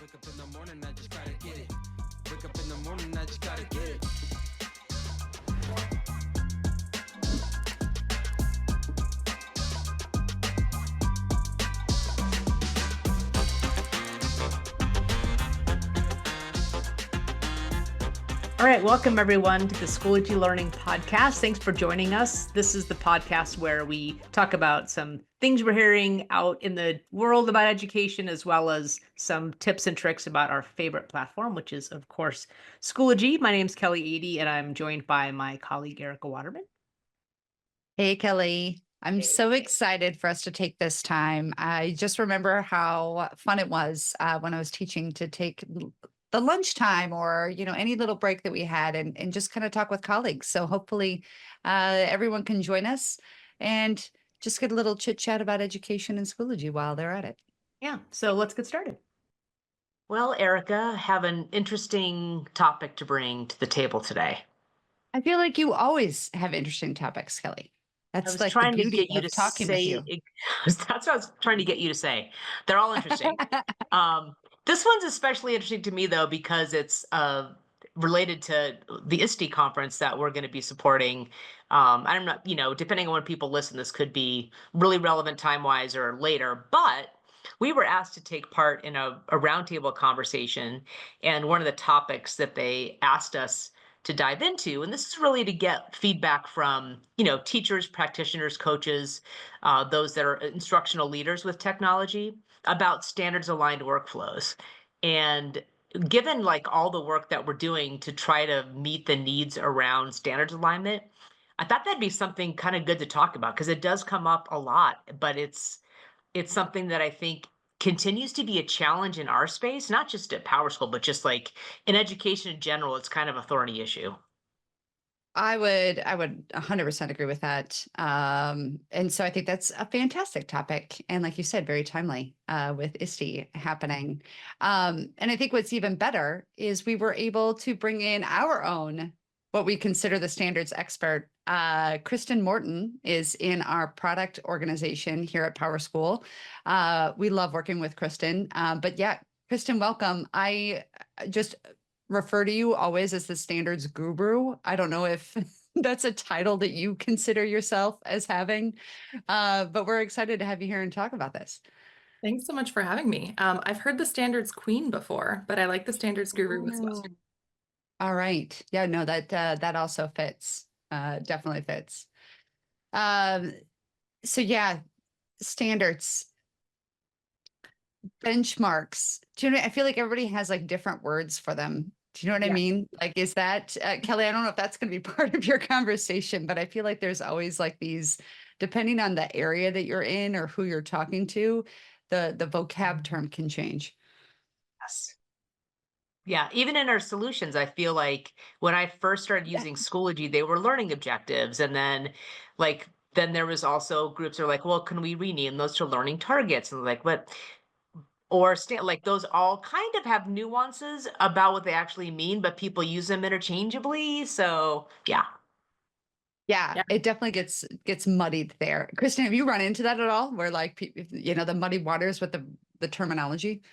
Wake up in the morning, I just gotta get it. Wake up in the morning, I just gotta get it. All right, welcome everyone to the Schoology Learning podcast. Thanks for joining us. This is the podcast where we talk about some things we're hearing out in the world about education, as well as some tips and tricks about our favorite platform, which is, of course, Schoology. My name is Kellie Adie, and I'm joined by my colleague, Ericka Waterman. Hey, Kellie. I'm so excited for us to take this time. I just remember how fun it was when I was teaching to take the lunchtime or, any little break that we had and just kind of talk with colleagues. So hopefully everyone can join us and just get a little chit chat about education and Schoology while they're at it. Yeah, so let's get started. Well, Ericka, have an interesting topic to bring to the table today. I feel like you always have interesting topics, Kellie. That's like trying the to beauty get you of to talking say, with you. that's what I was trying to get you to say. They're all interesting. This one's especially interesting to me, though, because it's related to the ISTE conference that we're going to be supporting. I'm not, depending on when people listen, this could be really relevant time-wise or later, but we were asked to take part in a roundtable conversation, and one of the topics that they asked us to dive into, and this is really to get feedback from, teachers, practitioners, coaches, those that are instructional leaders with technology, about standards aligned workflows. And given like all the work that we're doing to try to meet the needs around standards alignment, I thought that'd be something kind of good to talk about because it does come up a lot, but it's something that I think continues to be a challenge in our space, not just at PowerSchool, but just like in education in general. It's kind of a thorny issue. I would 100% agree with that. And so I think that's a fantastic topic. And like you said, very timely with ISTE happening. And I think what's even better is we were able to bring in our own, what we consider the standards expert. Kristen Morton is in our product organization here at PowerSchool. We love working with Kristen. But yeah, Kristen, welcome. I just refer to you always as the standards guru. I don't know if that's a title that you consider yourself as having, but we're excited to have you here and talk about this. Thanks so much for having me. I've heard the standards queen before, but I like the standards guru as well. All right. Yeah, no, that also fits. Definitely fits. So yeah, standards, benchmarks. Do you know, I feel like everybody has like different words for them. Do you know what I mean? Like, is that, Kellie, I don't know if that's going to be part of your conversation, but I feel like there's always like these, depending on the area that you're in or who you're talking to, the vocab term can change. Yes. Yeah, even in our solutions, I feel like when I first started using Schoology, they were learning objectives. And then then there was also groups that are like, well, can we rename those to learning targets? And like, what? Or like those all kind of have nuances about what they actually mean, but people use them interchangeably. So yeah. Yeah, it definitely gets muddied there. Kristen, have you run into that at all? Where like, the muddy waters with the terminology?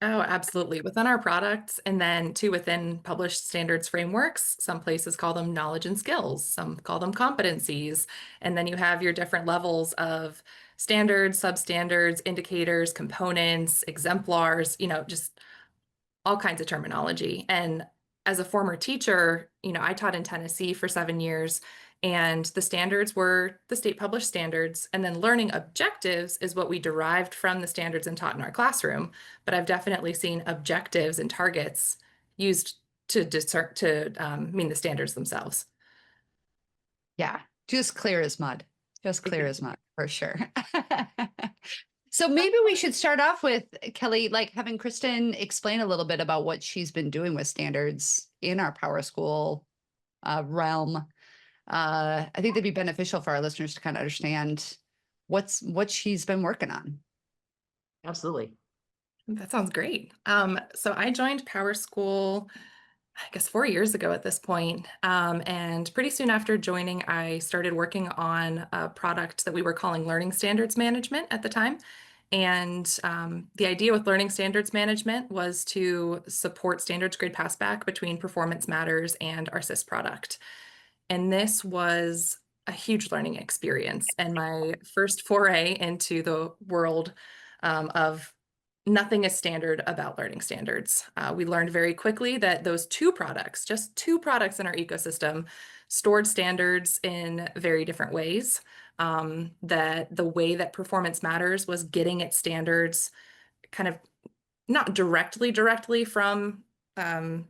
Oh, absolutely. Within our products, and then too within published standards frameworks, some places call them knowledge and skills, some call them competencies. And then you have your different levels of standards, substandards, indicators, components, exemplars, just all kinds of terminology. And as a former teacher, I taught in Tennessee for 7 years, and the standards were the state published standards. And then learning objectives is what we derived from the standards and taught in our classroom. But I've definitely seen objectives and targets used to mean the standards themselves. Yeah, just clear as mud. Just clear as mud, for sure. So maybe we should start off with, Kellie, like having Kristen explain a little bit about what she's been doing with standards in our PowerSchool realm. I think that'd be beneficial for our listeners to kind of understand what she's been working on. Absolutely. That sounds great. So I joined PowerSchool, I guess 4 years ago at this point. And pretty soon after joining, I started working on a product that we were calling Learning Standards Management at the time. And the idea with learning standards management was to support standards grade passback between Performance Matters and our SIS product. And this was a huge learning experience and my first foray into the world of nothing is standard about learning standards. We learned very quickly that those two products, just two products in our ecosystem, stored standards in very different ways. That the way that Performance Matters was getting its standards kind of not directly from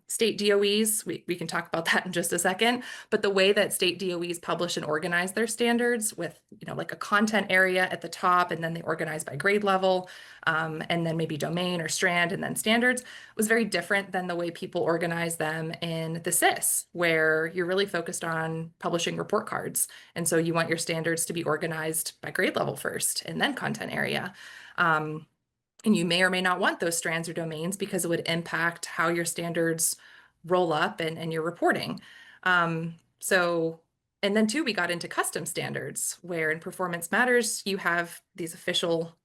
state DOEs. We can talk about that in just a second, but the way that state DOEs publish and organize their standards with, like a content area at the top, and then they organize by grade level, and then maybe domain or strand, and then standards, was very different than the way people organize them in the SIS, where you're really focused on publishing report cards. And so you want your standards to be organized by grade level first, and then content area. And you may or may not want those strands or domains because it would impact how your standards roll up and your reporting. And then too, we got into custom standards where in Performance Matters, you have these official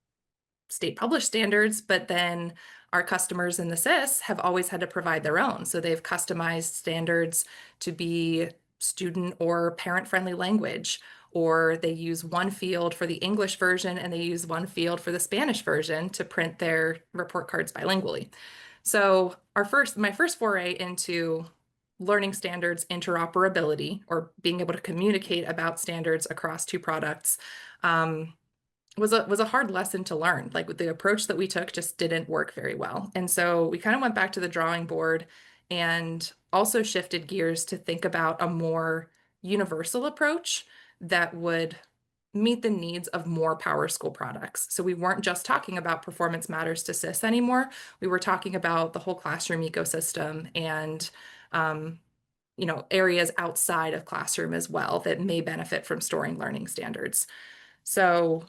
state published standards, but then our customers in the SIS have always had to provide their own. So they've customized standards to be student or parent-friendly language, or they use one field for the English version and they use one field for the Spanish version to print their report cards bilingually. So my first foray into learning standards interoperability, or being able to communicate about standards across two products, was a hard lesson to learn. Like, the approach that we took just didn't work very well. And so we kind of went back to the drawing board and also shifted gears to think about a more universal approach that would meet the needs of more PowerSchool products. So we weren't just talking about Performance Matters to SIS anymore. We were talking about the whole classroom ecosystem and areas outside of classroom as well that may benefit from storing learning standards. So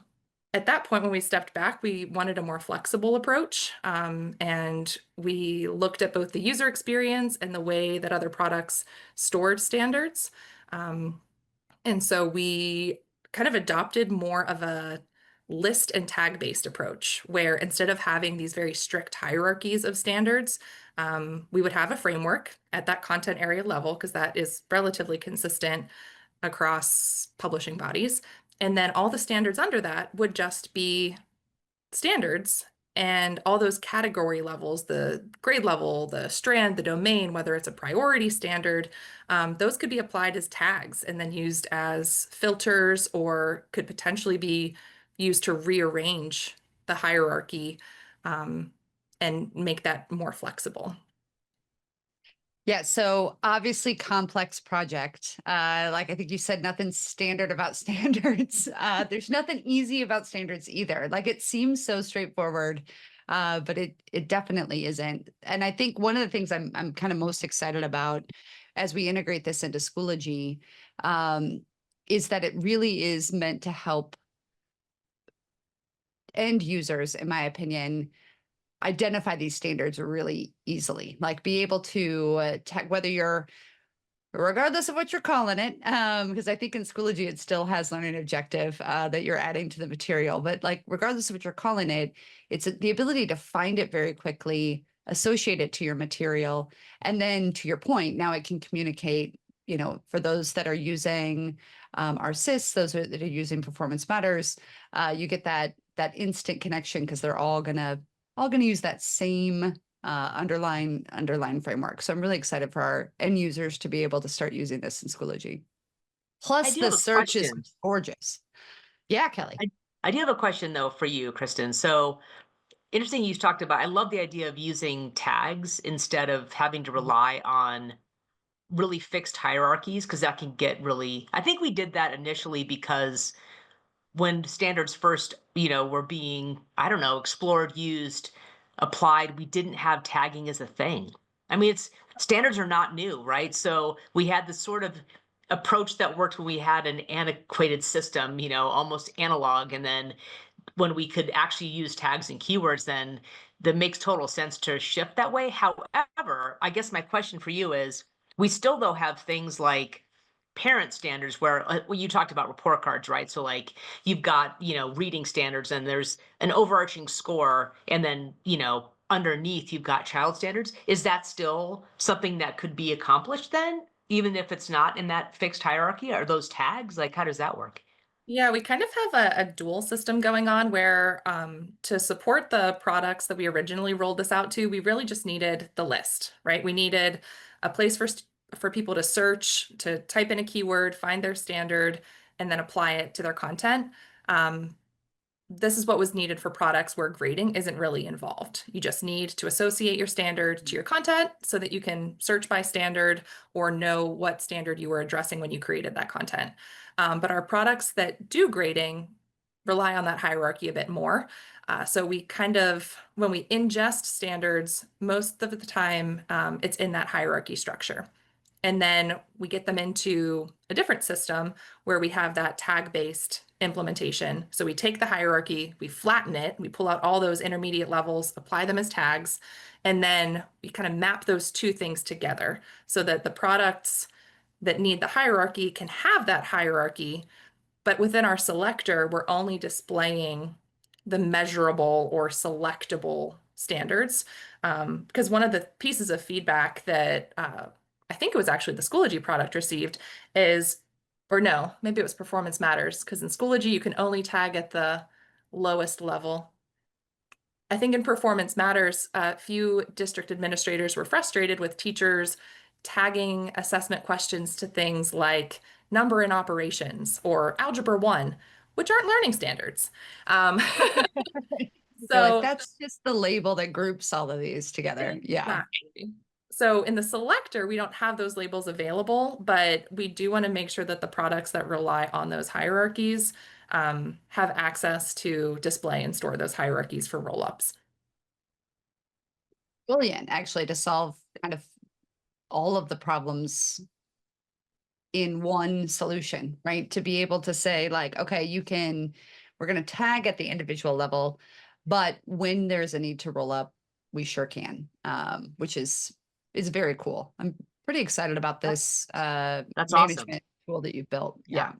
at that point, when we stepped back, we wanted a more flexible approach, and we looked at both the user experience and the way that other products stored standards. And so we kind of adopted more of a list and tag based approach, where instead of having these very strict hierarchies of standards, we would have a framework at that content area level, because that is relatively consistent across publishing bodies. And then all the standards under that would just be standards, and all those category levels, the grade level, the strand, the domain, whether it's a priority standard, those could be applied as tags and then used as filters, or could potentially be used to rearrange the hierarchy and make that more flexible. Yeah, so obviously complex project. Like I think you said, nothing standard about standards. There's nothing easy about standards either. Like, it seems so straightforward, but it definitely isn't. And I think one of the things I'm kind of most excited about as we integrate this into Schoology is that it really is meant to help end users, in my opinion, identify these standards really easily, like be able to whether you're, regardless of what you're calling it, because I think in Schoology it still has learning objective that you're adding to the material, but like regardless of what you're calling it, it's the ability to find it very quickly, associate it to your material, and then to your point, now it can communicate, for those that are using our SIS, those that are using Performance Matters, you get that instant connection because they're all gonna use that same underlying framework. So I'm really excited for our end users to be able to start using this in Schoology. Plus, the search is gorgeous. Yeah, Kelly. I do have a question though for you, Kristen. So interesting, you've talked about, I love the idea of using tags instead of having to rely on really fixed hierarchies, because that can get I think we did that initially because when standards first, were being, explored, used, applied, we didn't have tagging as a thing. I mean, standards are not new, right? So we had this sort of approach that worked when we had an antiquated system, almost analog. And then when we could actually use tags and keywords, then that makes total sense to shift that way. However, I guess my question for you is, we still though have things like parent standards where well, you talked about report cards, right? So like you've got, reading standards and there's an overarching score and then, underneath you've got child standards. Is that still something that could be accomplished then, even if it's not in that fixed hierarchy? Are those tags? Like, how does that work? Yeah, we kind of have a dual system going on where to support the products that we originally rolled this out to, we really just needed the list, right? We needed a place for people to search, to type in a keyword, find their standard, and then apply it to their content. This is what was needed for products where grading isn't really involved. You just need to associate your standard to your content so that you can search by standard or know what standard you were addressing when you created that content. But our products that do grading rely on that hierarchy a bit more. So we when we ingest standards, most of the time, it's in that hierarchy structure. And then we get them into a different system where we have that tag-based implementation. So we take the hierarchy, we flatten it, we pull out all those intermediate levels, apply them as tags, and then we kind of map those two things together so that the products that need the hierarchy can have that hierarchy, but within our selector, we're only displaying the measurable or selectable standards. Because one of the pieces of feedback that I think it was actually the Schoology product received is, or no, maybe it was Performance Matters, because in Schoology, you can only tag at the lowest level. I think in Performance Matters, a few district administrators were frustrated with teachers tagging assessment questions to things like number in operations or Algebra 1, which aren't learning standards. You're like, So that's just the label that groups all of these together. Yeah. exactly. So in the selector, we don't have those labels available, but we do want to make sure that the products that rely on those hierarchies have access to display and store those hierarchies for rollups. Brilliant, actually, to solve kind of all of the problems in one solution, right? To be able to say like, okay, we're going to tag at the individual level, but when there's a need to roll up, we sure can, which is very cool. I'm pretty excited about this That's management awesome. tool that you've built. Yeah.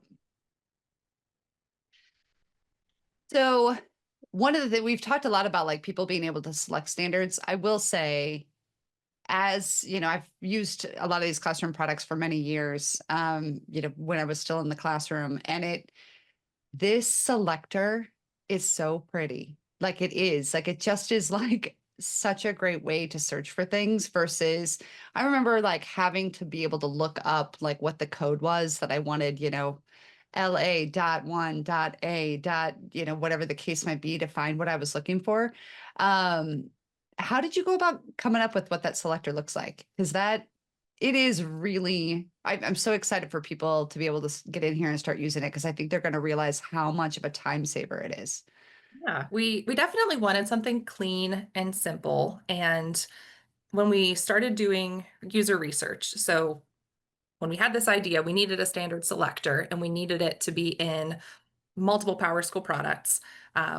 So one of the things we've talked a lot about, like people being able to select standards. I will say, as you know, I've used a lot of these classroom products for many years, when I was still in the classroom, and this selector is so pretty. Like it just is like such a great way to search for things versus I remember like having to be able to look up like what the code was that I wanted, LA.1.A. Whatever the case might be to find what I was looking for. How did you go about coming up with what that selector looks like? Because it is really, I'm so excited for people to be able to get in here and start using it because I think they're going to realize how much of a time saver it is. Yeah, we definitely wanted something clean and simple. And when we started doing user research, so when we had this idea, we needed a standard selector and we needed it to be in multiple PowerSchool products.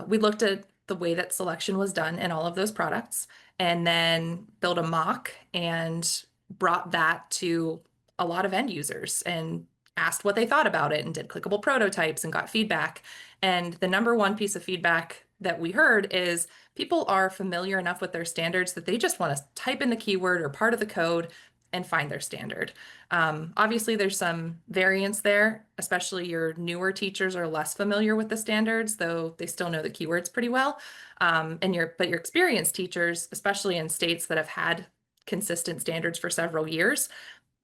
We looked at the way that selection was done in all of those products and then built a mock and brought that to a lot of end users and asked what they thought about it and did clickable prototypes and got feedback. And the number one piece of feedback that we heard is people are familiar enough with their standards that they just want to type in the keyword or part of the code and find their standard. Obviously, there's some variance there, especially your newer teachers are less familiar with the standards, though they still know the keywords pretty well. But your experienced teachers, especially in states that have had consistent standards for several years,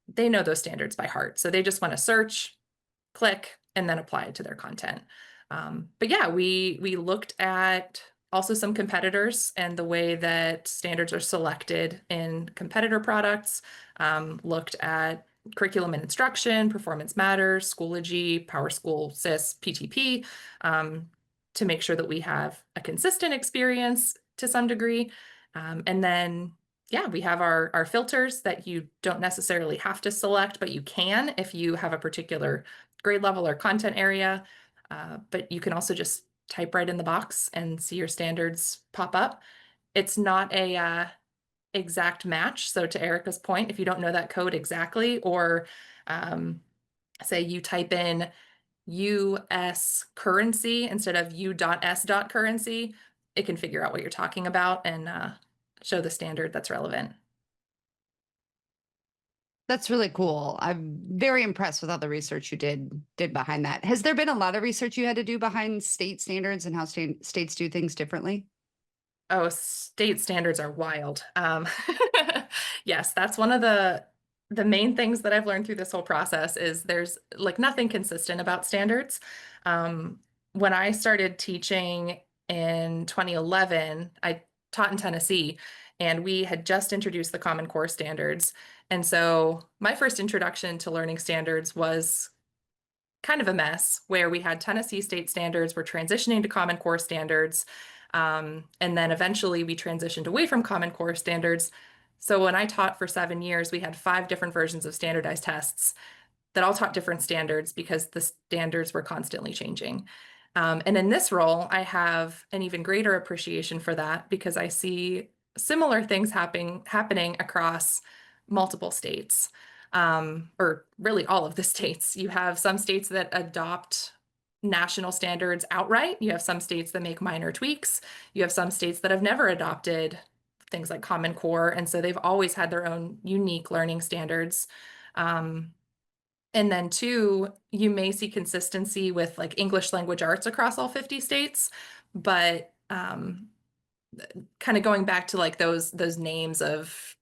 they know those standards by heart. So they just want to search, click, and then apply it to their content. But yeah, we looked at also some competitors and the way that standards are selected in competitor products, looked at curriculum and instruction, Performance Matters, Schoology, PowerSchool, SIS, PTP, to make sure that we have a consistent experience to some degree. And then, yeah, we have our filters that you don't necessarily have to select, but you can if you have a particular grade level or content area. But you can also just type right in the box and see your standards pop up. It's not a exact match. So to Ericka's point, if you don't know that code exactly, or say you type in US currency instead of U.S. currency, it can figure out what you're talking about and show the standard that's relevant. That's really cool. I'm very impressed with all the research you did behind that. Has there been a lot of research you had to do behind state standards and how states do things differently? Oh, state standards are wild. Yes, that's one of the main things that I've learned through this whole process is there's like nothing consistent about standards. When I started teaching in 2011, I taught in Tennessee, and we had just introduced the Common Core standards. And so my first introduction to learning standards was kind of a mess where we had Tennessee state standards, we're transitioning to Common Core standards. And then eventually we transitioned away from Common Core standards. So when I taught for 7 years, we had 5 different versions of standardized tests that all taught different standards because the standards were constantly changing. And in this role, I have an even greater appreciation for that because I see similar things happening across multiple states, or really all of the states. You have some states that adopt national standards outright. You have some states that make minor tweaks. You have some states that have never adopted things like Common Core, and so they've always had their own unique learning standards. And then 2, you may see consistency with like English language arts across all 50 states, but kind of going back to like those names of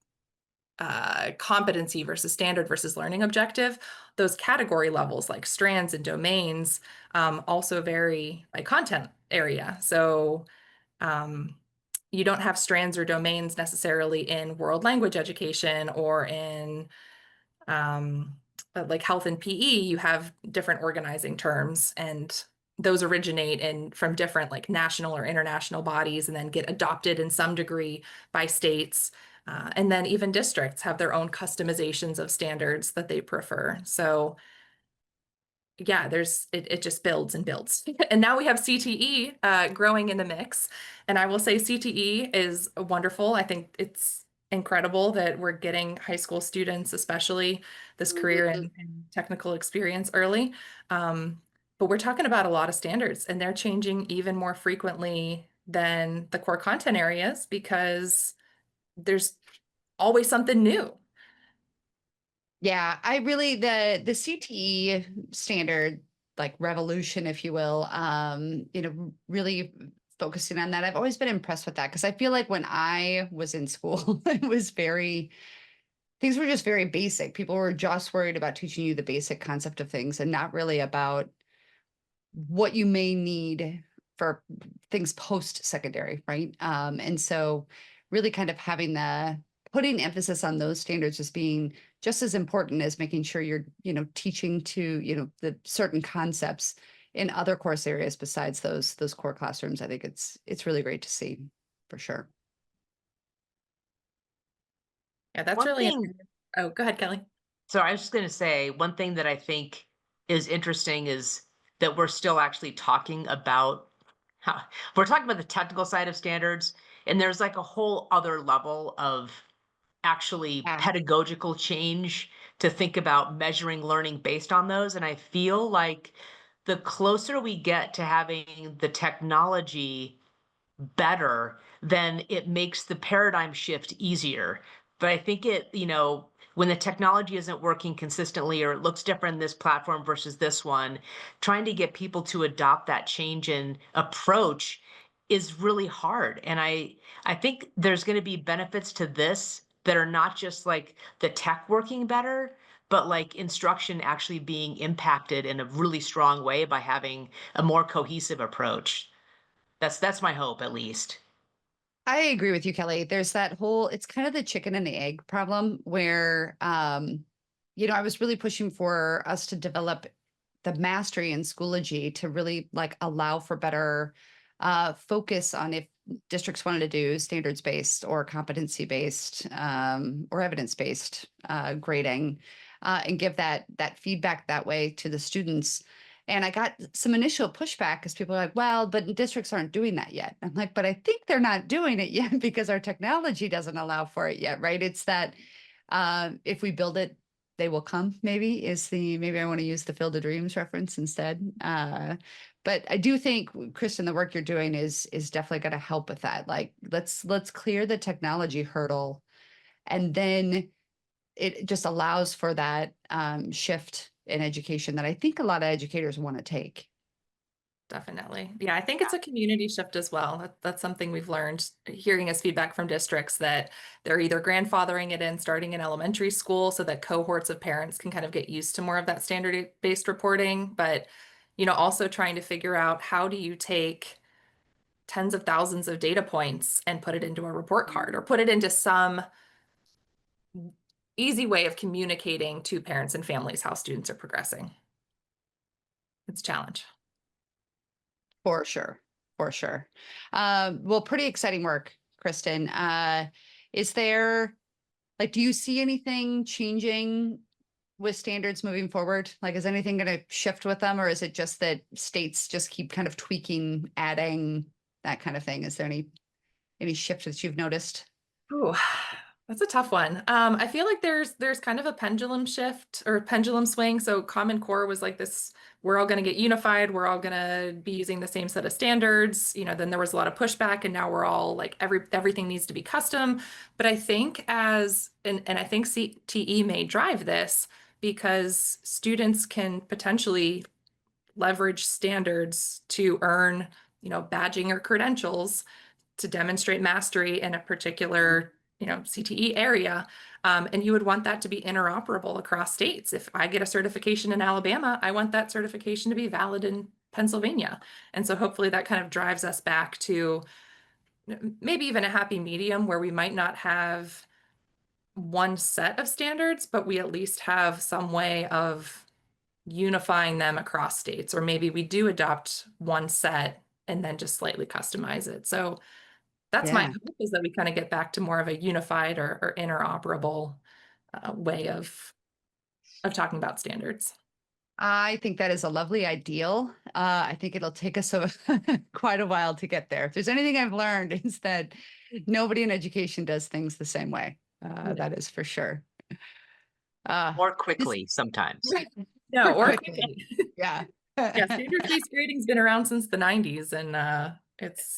competency versus standard versus learning objective, those category levels like strands and domains also vary by content area. So you don't have strands or domains necessarily in world language education or in like health and PE. You have different organizing terms, and those originate from different like national or international bodies and then get adopted in some degree by states. And then even districts have their own customizations of standards that they prefer. So yeah, it just builds and builds. And now we have CTE growing in the mix. And I will say CTE is wonderful. I think it's incredible that we're getting high school students, especially this career and technical experience early. But we're talking about a lot of standards, and they're changing even more frequently than the core content areas because there's always something new. Yeah, I really the CTE standard like revolution, if you will, really focusing on that. I've always been impressed with that because I feel like when I was in school, things were just very basic. People were just worried about teaching you the basic concept of things and not really about what you may need for things post-secondary, right? And so really kind of putting emphasis on those standards as being just as important as making sure you're, teaching to, the certain concepts in other course areas besides those core classrooms. I think it's really great to see for sure. Yeah, that's One really. thing- Oh, go ahead, Kelly. So I was just going to say, one thing that I think is interesting is that we're still actually talking about we're talking about the technical side of standards, and there's like a whole other level of actually pedagogical change to think about measuring learning based on those. And I feel like the closer we get to having the technology better, then it makes the paradigm shift easier. But I think when the technology isn't working consistently or it looks different in this platform versus this one, trying to get people to adopt that change in approach is really hard. And I think there's going to be benefits to this that are not just like the tech working better, but like instruction actually being impacted in a really strong way by having a more cohesive approach. That's my hope, at least. I agree with you, Kelly. There's that it's kind of the chicken and the egg problem where, I was really pushing for us to develop the mastery in Schoology to really like allow for better focus on if districts wanted to do standards-based or competency-based or evidence-based grading and give that feedback that way to the students. And I got some initial pushback because people are like, well, but districts aren't doing that yet. I'm like, but I think they're not doing it yet because our technology doesn't allow for it yet, right? It's that if we build it they will come, maybe maybe I want to use the Field of Dreams reference instead. But I do think, Kristen, the work you're doing is definitely going to help with that. Like, let's clear the technology hurdle, and then it just allows for that shift in education that I think a lot of educators want to take. Definitely. Yeah, I think it's a community shift as well. That's something we've learned hearing as feedback from districts, that they're either grandfathering it in starting in elementary school so that cohorts of parents can kind of get used to more of that standard-based reporting, but also trying to figure out, how do you take tens of thousands of data points and put it into a report card, or put it into some easy way of communicating to parents and families how students are progressing. It's a challenge. For sure. For sure. Well, pretty exciting work, Kristen. Is there, like, do you see anything changing with standards moving forward? Like, is anything going to shift with them, or is it just that states just keep kind of tweaking, adding, that kind of thing? Is there any shift that you've noticed? Ooh, that's a tough one. I feel like there's kind of a pendulum shift or pendulum swing. So Common Core was like this, we're all going to get unified. We're all going to be using the same set of standards. Then there was a lot of pushback, and now we're all like, everything needs to be custom. But I think and I think CTE may drive this, because students can potentially leverage standards to earn, badging or credentials to demonstrate mastery in a particular, CTE area. And you would want that to be interoperable across states. If I get a certification in Alabama, I want that certification to be valid in Pennsylvania. And so hopefully that kind of drives us back to maybe even a happy medium, where we might not have one set of standards, but we at least have some way of unifying them across states. Or maybe we do adopt one set and then just slightly customize it. So that's my hope, is that we kind of get back to more of a unified or interoperable way of talking about standards. I think that is a lovely ideal. I think it'll take us quite a while to get there. If there's anything I've learned, is that nobody in education does things the same way. That is for sure. More quickly sometimes. No, or quickly. quickly. Yeah. Yeah, standards-based grading's been around since the 90s, and it's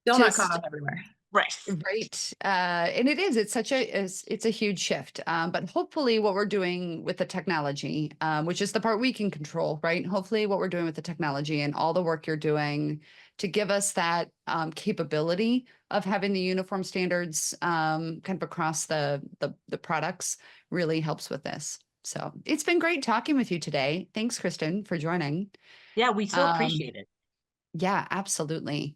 still not caught on everywhere. Right. Right. And it's a huge shift. But hopefully what we're doing with the technology, which is the part we can control, right? Hopefully what we're doing with the technology and all the work you're doing to give us that capability of having the uniform standards kind of across the products really helps with this. So it's been great talking with you today. Thanks, Kristen, for joining. Yeah, we so appreciate it. Yeah, absolutely.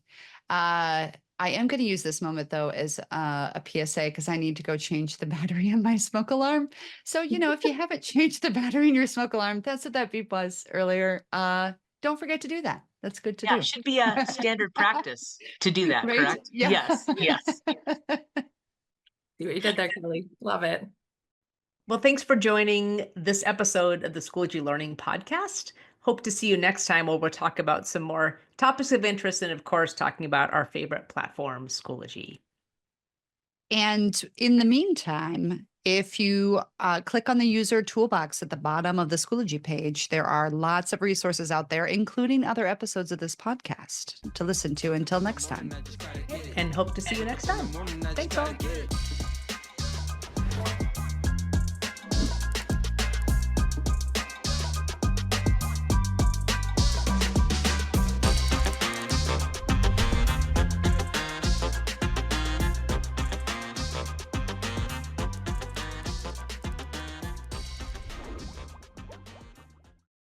I am going to use this moment, though, as a PSA, because I need to go change the battery on my smoke alarm. So, if you haven't changed the battery in your smoke alarm, that's what that beep was earlier. Don't forget to do that. That's good to do. It should be a standard practice to do that, Right? correct? Yeah. Yes, yes. See what you did there, Kellie. Love it. Well, thanks for joining this episode of the Schoology Learning podcast. Hope to see you next time, where we'll talk about some more topics of interest, and of course, talking about our favorite platform, Schoology. And in the meantime, if you click on the user toolbox at the bottom of the Schoology page, there are lots of resources out there, including other episodes of this podcast to listen to. Until next time. And hope to see you next time. Thanks all.